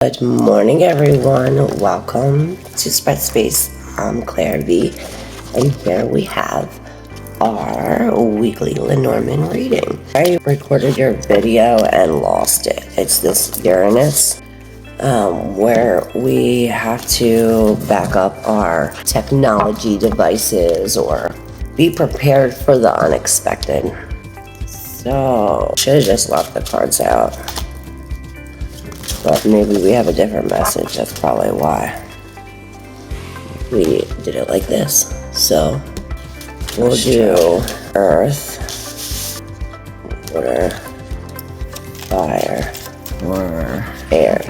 Good morning, everyone. Welcome to Spread Space. I'm ClairV, and here we have our weekly Lenormand reading. I recorded your video and lost it. It's this Uranus, where we have to back up our technology devices or be prepared for the unexpected. So, should have just left the cards out. But maybe we have a different message. That's probably why we did it like this. So we'll do Earth, Water, Fire, Air,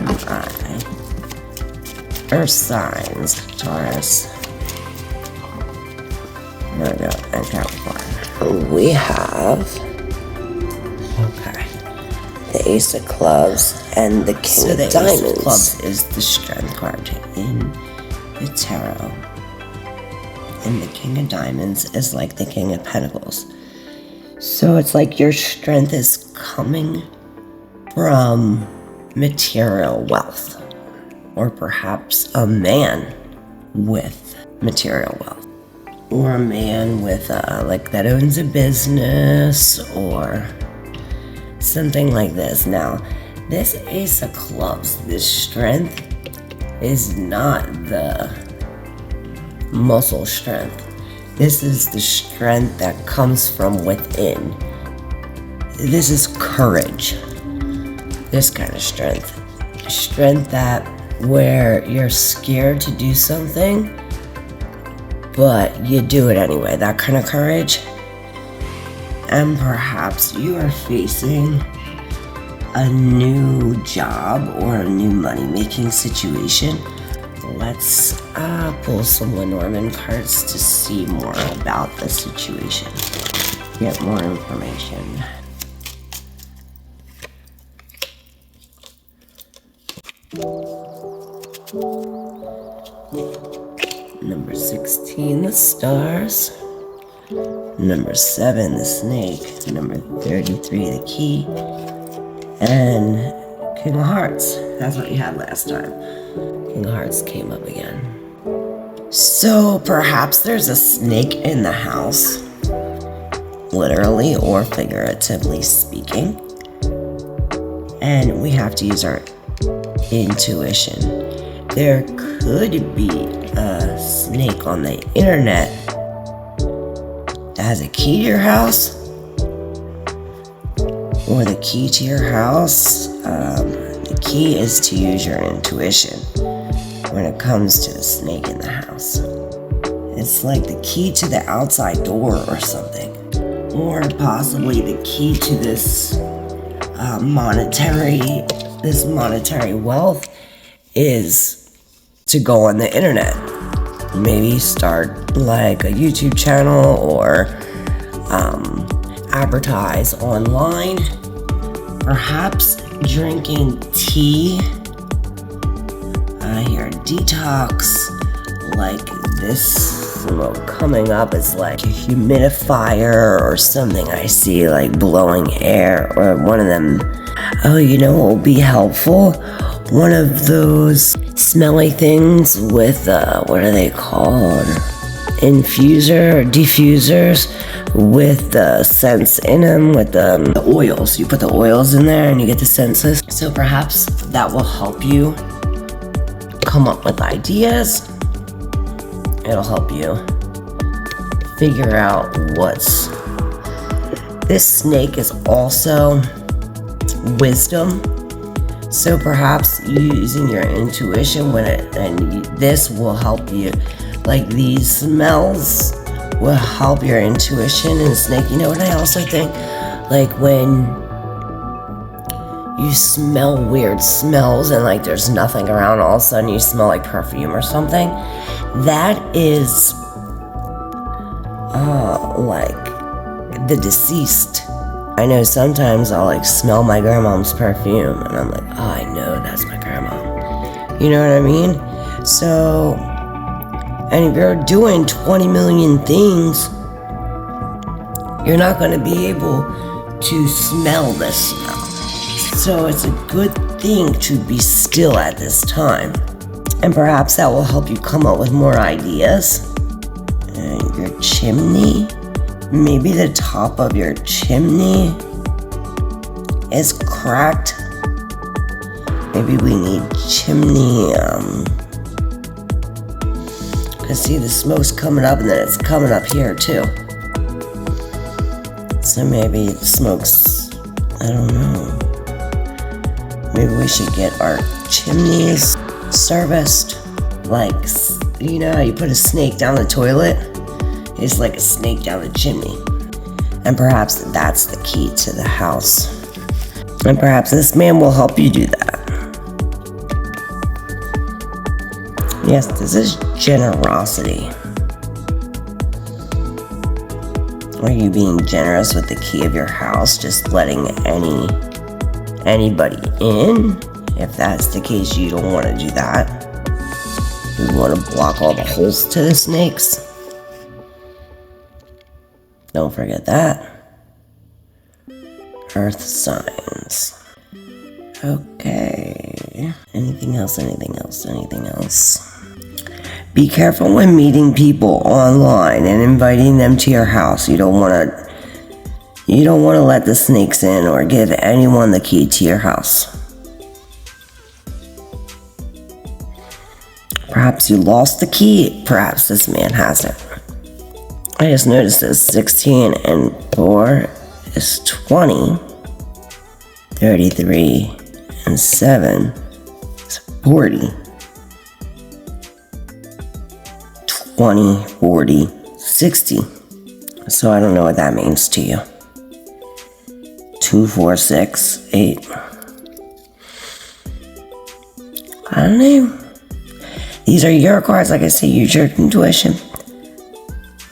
Earth signs, Taurus, Virgo, and Capricorn. We have the Ace of Clubs and the King of Diamonds. So the Ace of Clubs is the Strength card in the Tarot. And the King of Diamonds is like the King of Pentacles. So it's like your strength is coming from material wealth. Or perhaps a man with material wealth. Or a man with like that owns a business or something like this. Now, this Ace of Clubs, this strength, is not the muscle strength. This is the strength that comes from within. This is courage. This kind of strength. Strength that where you're scared to do something, but you do it anyway. That kind of courage. And perhaps you are facing a new job or a new money-making situation. Let's pull some Lenormand cards to see more about the situation. Get more information. Number 16, the stars. Number 7, the snake. Number 33, the key. And King of Hearts. That's what you had last time. King of Hearts came up again. So perhaps there's a snake in the house, literally or figuratively speaking. And we have to use our intuition. There could be a snake on the internet that has a key to your house, or the key to your house. The key is to use your intuition when it comes to the snake in the house. It's like the key to the outside door or something, or possibly the key to this monetary wealth is to go on the internet. Maybe start like a YouTube channel or advertise online. Perhaps drinking tea. I hear detox. Like this coming up is like a humidifier or something. I see like blowing air or one of them. Oh, you know what will be helpful? One of those smelly things with, what are they called? Diffusers with the scents in them, with the oils. You put the oils in there and you get the senses. So perhaps that will help you come up with ideas. It'll help you figure out what's... This snake is also wisdom. So perhaps using your intuition and this will help you. Like these smells will help your intuition and snake. You know what I also think? Like when you smell weird smells and like there's nothing around, all of a sudden you smell like perfume or something. That is like the deceased. I know sometimes I'll like smell my grandmom's perfume and I'm like, oh, I know that's my grandma. You know what I mean? So, and if you're doing 20 million things, you're not going to be able to smell this smell. So it's a good think to be still at this time. And perhaps that will help you come up with more ideas. And your chimney, maybe the top of your chimney is cracked. Maybe we need chimney, cause see the smoke's coming up and then it's coming up here too. So maybe the smoke's, I don't know. Maybe we should get our chimneys serviced. Like, you know how you put a snake down the toilet? It's like a snake down the chimney. And perhaps that's the key to the house. And perhaps this man will help you do that. Yes, this is generosity. Are you being generous with the key of your house, just letting anybody in? If that's the case, you don't want to do that. You want to block all the holes to the snakes. Don't forget that. Earth signs. Okay. Anything else? Be careful when meeting people online and inviting them to your house. You don't want to let the snakes in or give anyone the key to your house. Perhaps you lost the key. Perhaps this man has it. I just noticed this. 16 and 4 is 20. 33 and 7 is 40. 20, 40, 60. So I don't know what that means to you. 2, 4, 6, 8. I don't know. These are your cards, like I say, use your intuition.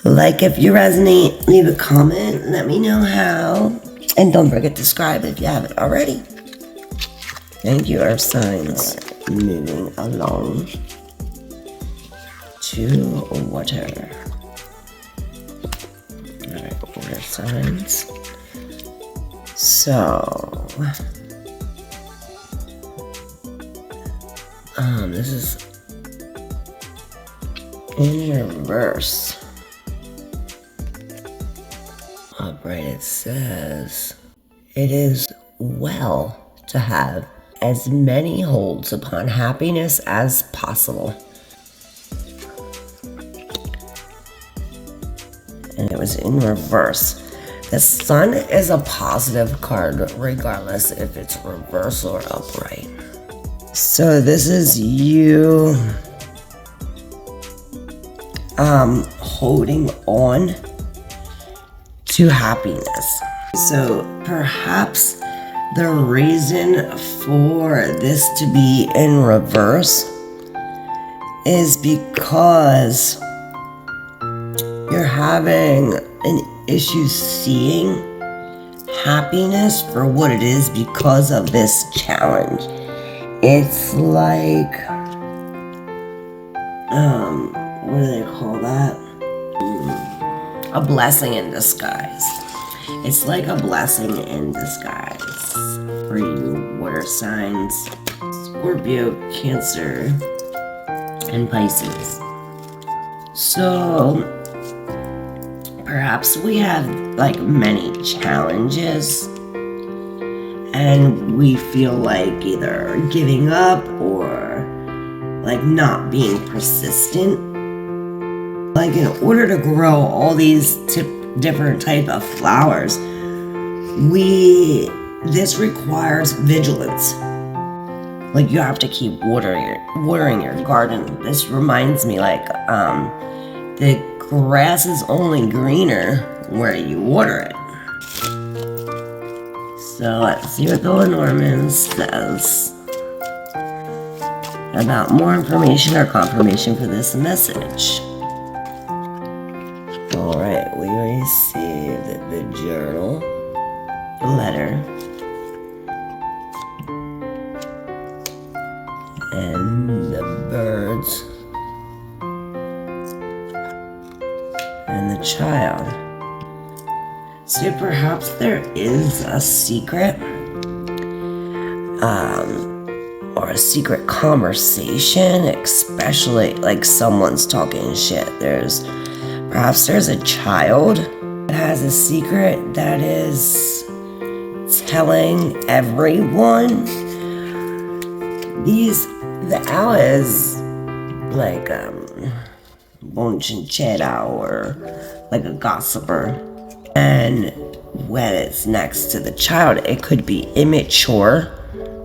Like if you resonate, leave a comment, let me know how. And don't forget to subscribe if you haven't already. Thank you, Earth signs. Moving along to water. Alright, water signs. So, this is in reverse. Upright, it says, it is well to have as many holds upon happiness as possible. And it was in reverse. The sun is a positive card regardless if it's reverse or upright. So this is you holding on to happiness. So perhaps the reason for this to be in reverse is because you're having an issue seeing happiness for what it is because of this challenge. It's like, what do they call that? A blessing in disguise. It's like a blessing in disguise for you water signs, Scorpio, Cancer, and Pisces. So perhaps we have like many challenges and we feel like either giving up or like not being persistent. Like in order to grow all these different type of flowers, this requires vigilance. Like you have to keep watering your garden. This reminds me like the grass is only greener where you water it. So let's see what the Lenormand says about more information or confirmation for this message. Alright, we received the journal, the letter, and the birds, and the child. So perhaps there is a secret or a secret conversation, especially like someone's talking shit. Perhaps there's a child that has a secret that is telling everyone. The owl is like bonchinchera, or like a gossiper. And when it's next to the child, it could be immature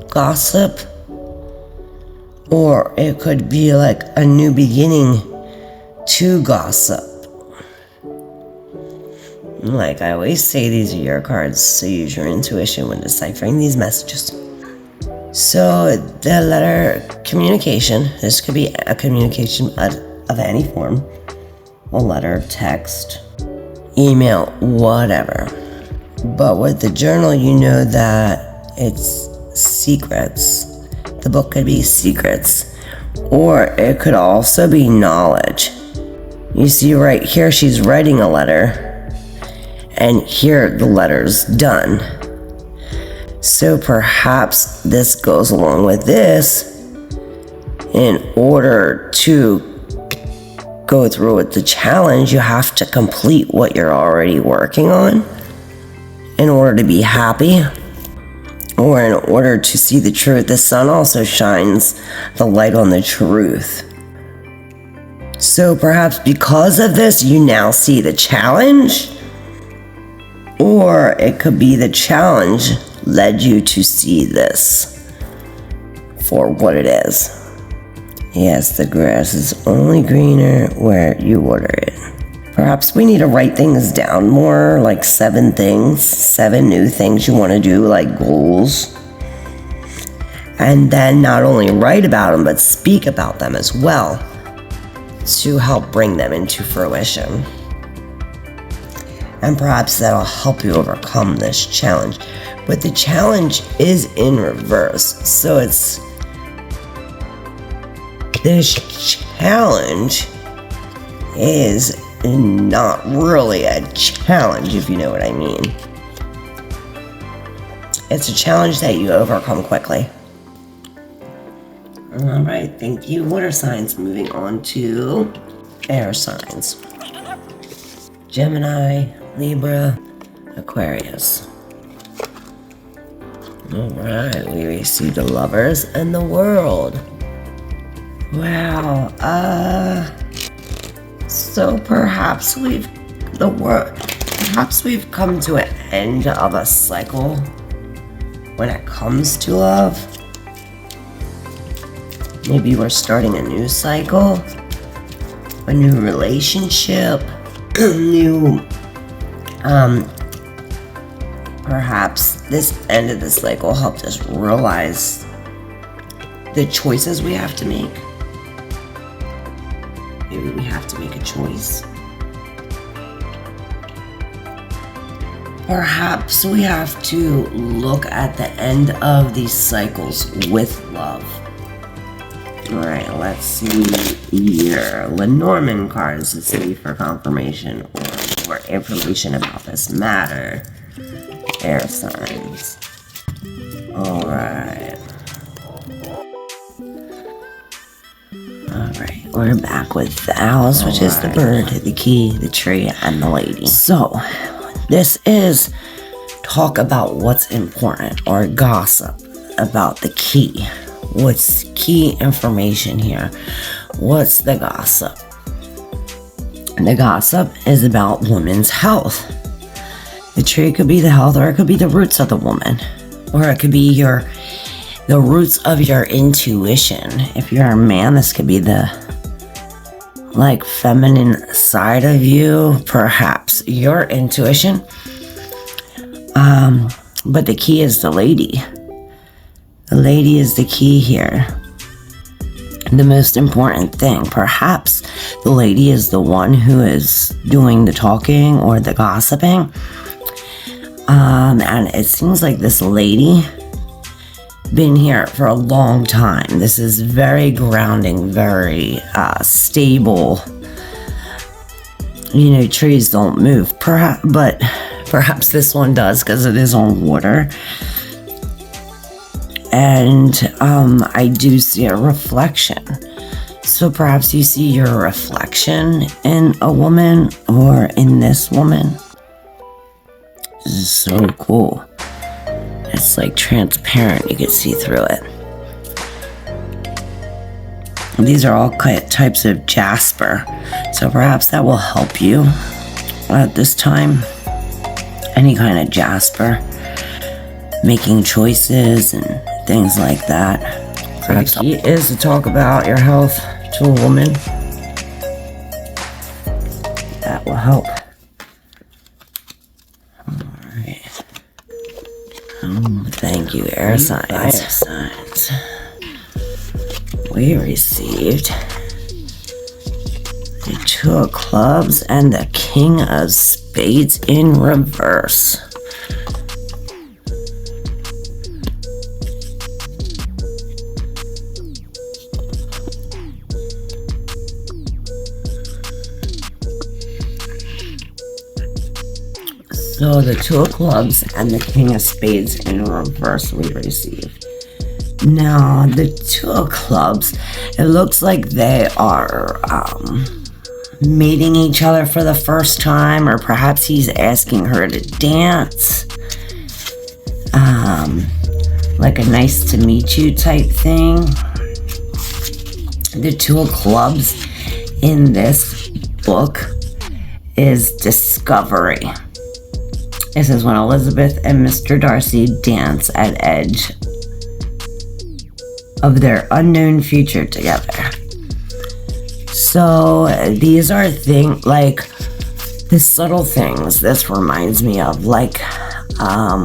gossip, or it could be like a new beginning to gossip. Like I always say, these are your cards, so use your intuition when deciphering these messages. So the letter communication, this could be a communication of any form, a letter, text, email, whatever. But with the journal, you know that it's secrets. The book could be secrets, or it could also be knowledge. You see right here, she's writing a letter, and here the letter's done. So perhaps this goes along with this. In order to go through with the challenge, you have to complete what you're already working on in order to be happy, or in order to see the truth. The sun also shines the light on the truth. So perhaps because of this, you now see the challenge, or it could be the challenge led you to see this for what it is. Yes, the grass is only greener where you water it. Perhaps we need to write things down more, like 7 new things you want to do, like goals. And then not only write about them, but speak about them as well to help bring them into fruition. And perhaps that'll help you overcome this challenge. But the challenge is in reverse. So this challenge is not really a challenge, if you know what I mean. It's a challenge that you overcome quickly. Alright, thank you. Water signs. Moving on to air signs. Gemini, Libra, Aquarius. Alright, we received the Lovers and the World. Wow, so perhaps we've come to an end of a cycle when it comes to love. Maybe we're starting a new cycle, a new relationship, perhaps this end of the cycle helped us realize the choices we have to make. Maybe we have to make a choice. Perhaps we have to look at the end of these cycles with love. Alright, let's see here. Lenormand cards, let's see for confirmation or more information about this matter. Air signs. Alright. Alright, we're back with the owls, which is the bird, the key, the tree, and the lady. So, this is talk about what's important, or gossip about the key. What's key information here? What's the gossip? The gossip is about women's health. The tree could be the health, or it could be the roots of the woman, or it could be the roots of your intuition. If you're a man, this could be the feminine side of you, perhaps your intuition. But the key is the lady. The lady is the key here. The most important thing, perhaps the lady is the one who is doing the talking or the gossiping. And it seems like this lady been here for a long time. This is very grounding, very stable. You know, trees don't move, but perhaps this one does because it is on water. and I do see a reflection. So perhaps you see your reflection in a woman or in this woman. This is so cool. It's like transparent, you can see through it. These are all types of jasper, so perhaps that will help you at this time. Any kind of jasper, making choices and things like that. Perhaps the key is to talk about your health to a woman. That will help. Alright. Thank you, air signs. We received the 2 of clubs and the King of Spades in reverse. So the 2 of clubs and the King of Spades in reverse we received. Now, the 2 of clubs, it looks like they are meeting each other for the first time, or perhaps he's asking her to dance. Like a nice to meet you type thing. The 2 of clubs in this book is discovery. It says, when Elizabeth and Mr. Darcy dance at edge of their unknown future together. So these are things like the subtle things this reminds me of, like I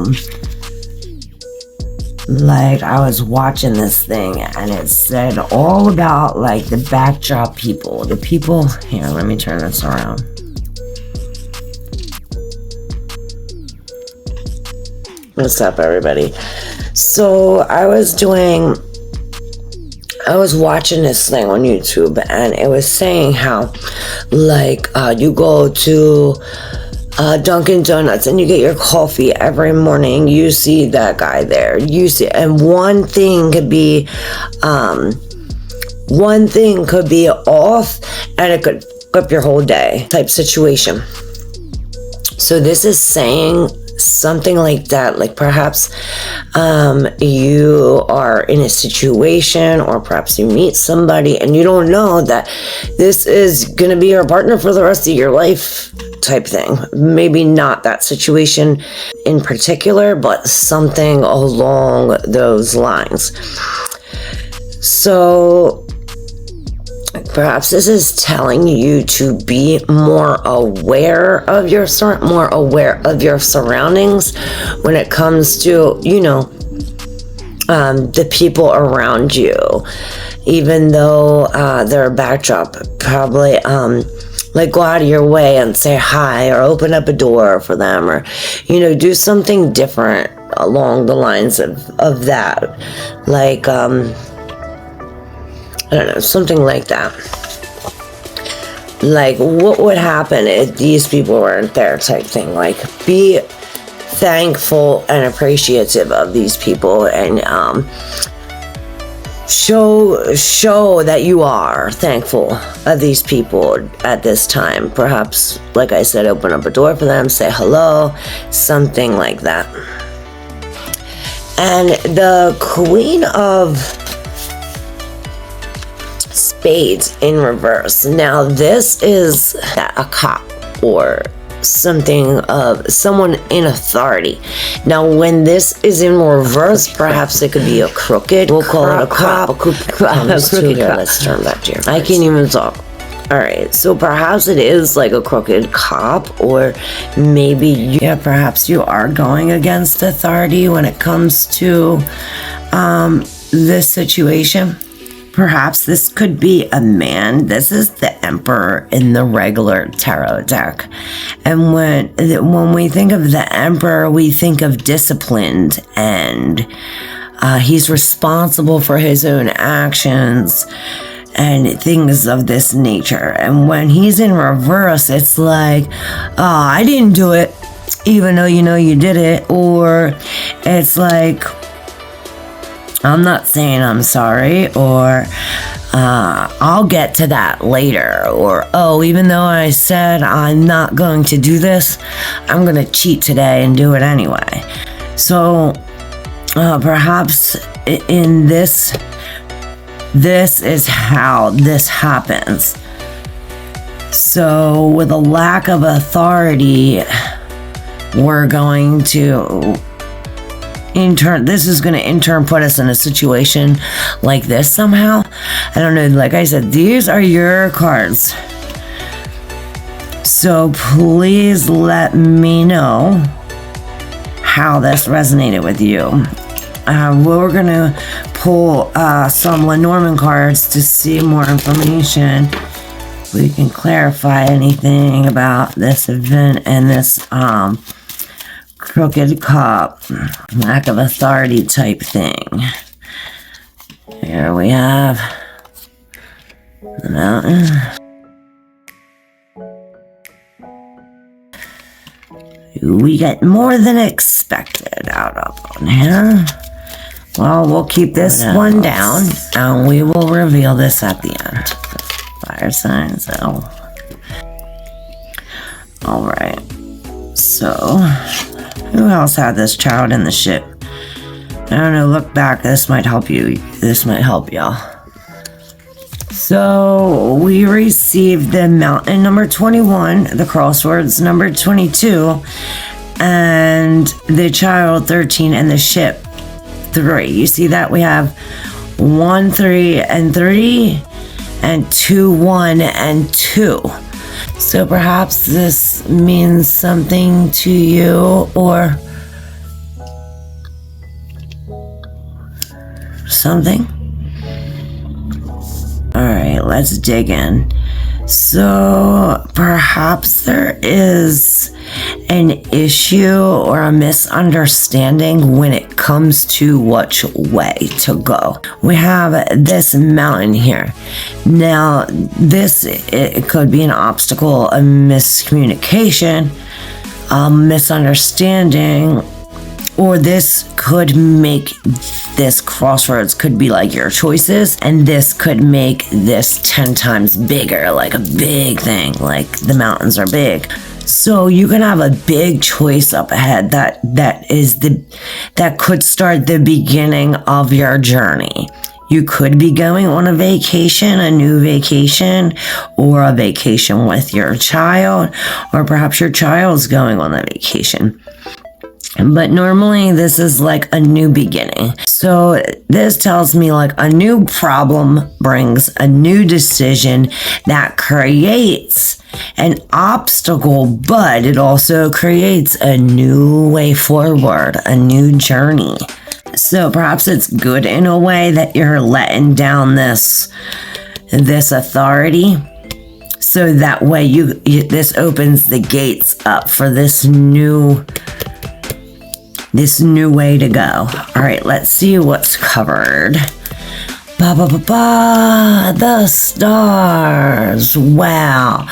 was watching this thing and it said all about like the backdrop people, the people here. Let me turn this around. What's up, everybody? So I was watching this thing on YouTube, and it was saying how, like, you go to Dunkin' Donuts and you get your coffee every morning. You see that guy there. You see, and one thing could be off, and it could up your whole day type situation. So this is saying something like that, like perhaps you are in a situation, or perhaps you meet somebody and you don't know that this is going to be your partner for the rest of your life type thing. Maybe not that situation in particular, but something along those lines. So perhaps this is telling you to be more aware of your surroundings when it comes to, the people around you, even though they're a backdrop. Probably like go out of your way and say hi, or open up a door for them, or do something different along the lines of that, like I don't know, something like that. Like, what would happen if these people weren't there type thing? Like, be thankful and appreciative of these people, and show that you are thankful of these people at this time. Perhaps, like I said, open up a door for them, say hello, something like that. And the Queen of Spades in reverse. Now this is a cop or something of someone in authority. Now when this is in reverse, perhaps it could be a crooked. We'll call it a cop. Let's turn back to your I can't even talk. Alright, so perhaps it is like a crooked cop, or maybe perhaps you are going against authority when it comes to this situation. Perhaps this could be a man. This is the Emperor in the regular tarot deck. And when we think of the Emperor, we think of disciplined, and he's responsible for his own actions and things of this nature. And when he's in reverse, it's like, oh, I didn't do it, even though you did it. Or it's like, I'm not saying I'm sorry, or I'll get to that later, or oh, even though I said I'm not going to do this, I'm going to cheat today and do it anyway. So perhaps in this is how this happens. So with a lack of authority, we're going to this is going to in turn put us in a situation like this somehow. I don't know, like I said, these are your cards. So please let me know how this resonated with you. We're going to pull some Lenormand cards to see more information. We can clarify anything about this event and this crooked cup, lack of authority type thing. Here we have the mountain. We get more than expected out of one here. Well, we'll keep this one down, and we will reveal this at the end. Fire signs, Alright. So, who else had this child in the ship? I don't know, look back, this might help you. This might help y'all. So, we received the mountain number 21, the crosswords number 22, and the child 13, and the ship 3. You see that? We have 1, 3, and 3, and 2, 1, and 2. So perhaps this means something to you, or something. Alright, let's dig in. So perhaps there is an issue or a misunderstanding when it comes to which way to go. We have this mountain here. Now, it could be an obstacle, a miscommunication, a misunderstanding, or this could make this crossroads could be like your choices, and this could make this 10 times bigger, like a big thing, like the mountains are big. So you can have a big choice up ahead that could start the beginning of your journey. You could be going on a vacation, a new vacation, or a vacation with your child, or perhaps your child's going on a vacation. But normally this is like a new beginning. So this tells me like a new problem brings a new decision that creates an obstacle, but it also creates a new way forward, a new journey. So perhaps it's good in a way that you're letting down this authority. So that way this opens the gates up for this new way to go. All right, let's see what's covered. The stars. Wow.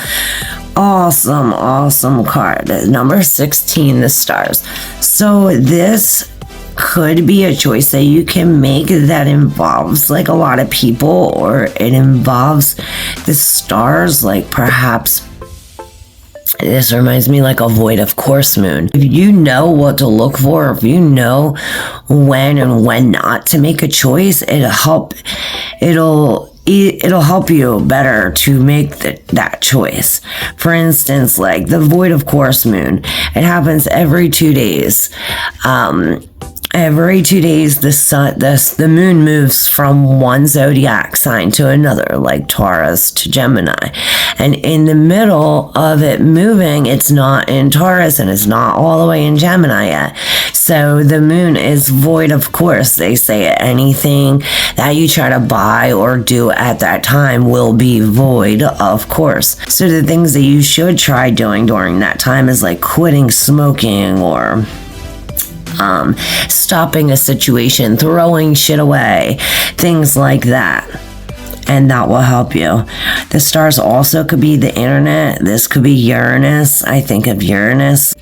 Awesome card. Number 16, the stars. So this could be a choice that you can make that involves like a lot of people, or it involves the stars, like perhaps this reminds me like a void of course moon. If you know what to look for, if you know when and when not to make a choice, it'll help you better to make that choice. For instance, like the void of course moon, it happens every 2 days. Every 2 days, the moon moves from one zodiac sign to another, like Taurus to Gemini. And in the middle of it moving, it's not in Taurus and it's not all the way in Gemini yet. So the moon is void of course. They say anything that you try to buy or do at that time will be void of course. So the things that you should try doing during that time is like quitting smoking, or stopping a situation, throwing shit away, things like that. And that will help you. The stars also could be the internet. This could be Uranus. I think of Uranus.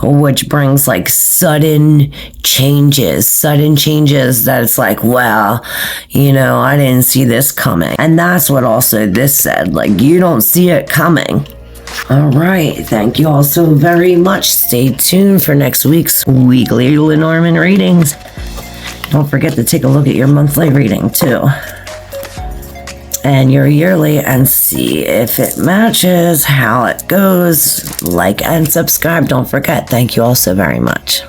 which brings like sudden changes that it's like, wow, you know, I didn't see this coming. And that's what also this said, like, you don't see it coming. All right, thank you all so very much. Stay tuned for next week's weekly Lenormand readings. Don't forget to take a look at your monthly reading too, and your yearly, and see if it matches, how it goes. Like and subscribe, don't forget. Thank you all so very much.